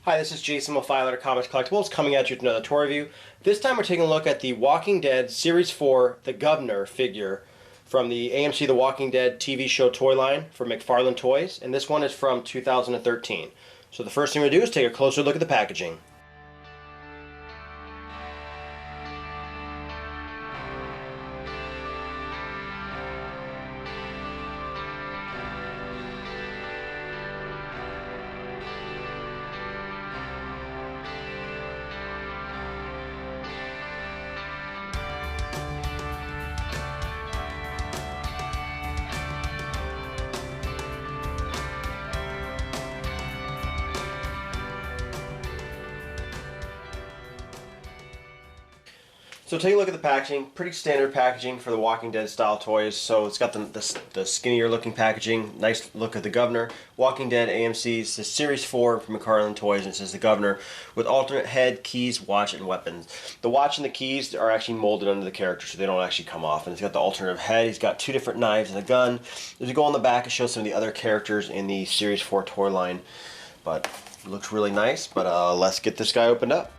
Hi, this is Jason McFarlane at Comics Collectibles coming at you with another toy review. This time we're taking a look at the Walking Dead Series 4 The Governor figure from the AMC The Walking Dead TV show toy line from McFarlane Toys, and this one is from 2013. So the first thing we're going to do is take a closer look at the packaging. So take a look at the packaging. Pretty standard packaging for the Walking Dead style toys. So it's got the skinnier looking packaging. Nice look at the Governor. Walking Dead AMC's the Series 4 from McFarlane Toys, and it says the Governor with alternate head, keys, watch, and weapons. The watch and the keys are actually molded under the character, so they don't actually come off. And it's got the alternative head. He's got two different knives and a gun. As you go on the back, it shows some of the other characters in the Series 4 toy line. But it looks really nice. But let's get this guy opened up.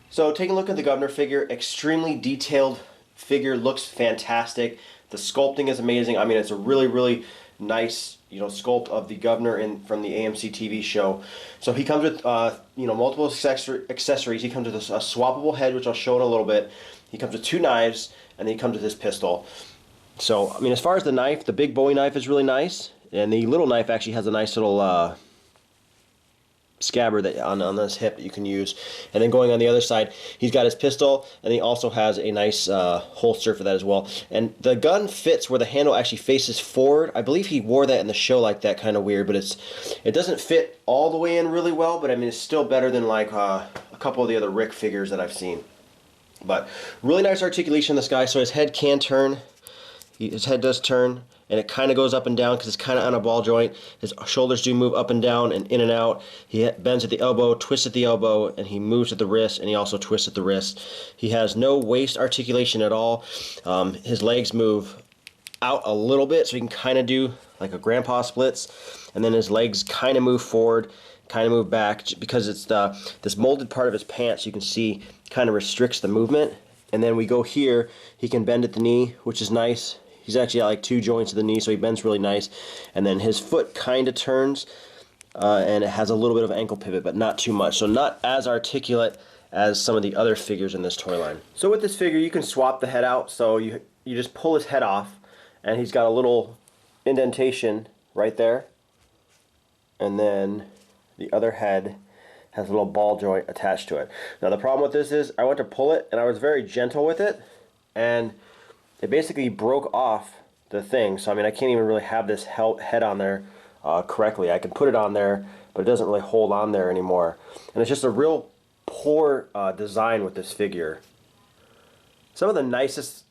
So taking a look at the Governor figure, extremely detailed figure, looks fantastic. The sculpting is amazing. I mean, it's a really nice, sculpt of the Governor from the AMC TV show. So he comes with, multiple accessories. He comes with a swappable head, which I'll show in a little bit. He comes with two knives, and then he comes with his pistol. So, I mean, as far as the knife, the big Bowie knife is really nice, and the little knife actually has a nice little scabbard that on this hip that you can use. And then going on the other side, he's got his pistol, and he also has a nice holster for that as well. And the gun fits where the handle actually faces forward. I believe he wore that in the show like that, kind of weird, but it doesn't fit all the way in really well, but I mean, it's still better than like a couple of the other Rick figures that I've seen. But really nice articulation in this guy. So his head can turn. His head does turn, and it kind of goes up and down because it's kind of on a ball joint. His shoulders do move up and down and in and out. He bends at the elbow, twists at the elbow, and he moves at the wrist, and he also twists at the wrist. He has no waist articulation at all. His legs move out a little bit, so he can kind of do like a grandpa splits, and then his legs kind of move forward, kind of move back, because it's this molded part of his pants, you can see, kind of restricts the movement. And then we go here, he can bend at the knee, which is nice. He's actually got like two joints of the knee, so he bends really nice. And then his foot kind of turns, and it has a little bit of ankle pivot, but not too much. So not as articulate as some of the other figures in this toy line. So with this figure, you can swap the head out. So you just pull his head off, and he's got a little indentation right there. And then the other head has a little ball joint attached to it. Now the problem with this is I went to pull it, and I was very gentle with it, and it basically broke off the thing. So I mean, I can't even really have this head on there correctly. I can put it on there, but it doesn't really hold on there anymore. And it's just a real poor design with this figure. Some of the nicest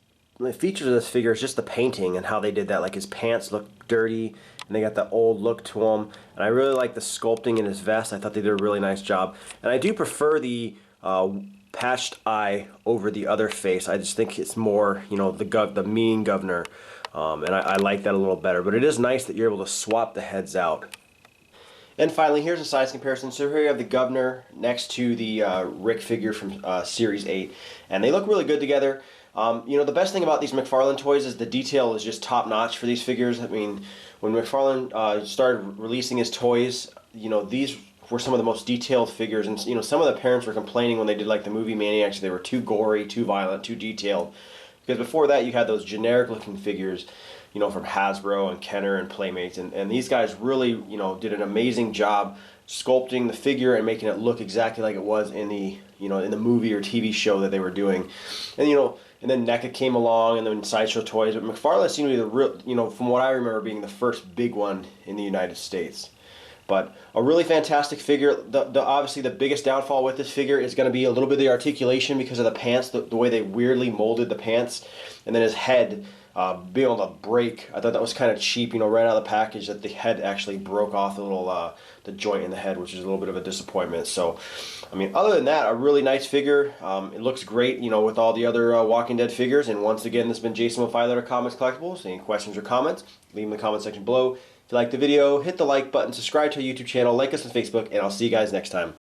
features of this figure is just the painting and how they did that. Like his pants look dirty, and they got that old look to them. And I really like the sculpting in his vest. I thought they did a really nice job. And I do prefer the patched eye over the other face. I just think it's more, the mean Governor, and I like that a little better. But it is nice that you're able to swap the heads out. And finally, here's a size comparison. So here you have the Governor next to the Rick figure from Series 8, and they look really good together. The best thing about these McFarlane toys is the detail is just top notch for these figures. I mean, when McFarlane started releasing his toys, these were some of the most detailed figures, and you know, some of the parents were complaining when they did like the movie Maniacs, they were too gory, too violent, too detailed. Because before that, you had those generic looking figures, you know, from Hasbro and Kenner and Playmates, and these guys really, you know, did an amazing job sculpting the figure and making it look exactly like it was in the, you know, in the movie or TV show that they were doing. And you know, and then NECA came along, and then Sideshow Toys, but McFarlane seemed to be the real, you know, from what I remember, being the first big one in the United States. But a really fantastic figure. Obviously the biggest downfall with this figure is going to be a little bit of the articulation because of the pants, the way they weirdly molded the pants, and then his head being able to break. I thought that was kind of cheap, you know, right out of the package, that the head actually broke off the little the joint in the head, which is a little bit of a disappointment. So, I mean, other than that, a really nice figure. It looks great, you know, with all the other Walking Dead figures. And once again, this has been Jason with 5 Letter Comics Collectibles. Any questions or comments, leave them in the comment section below. If you like the video, hit the like button, subscribe to our YouTube channel, like us on Facebook, and I'll see you guys next time.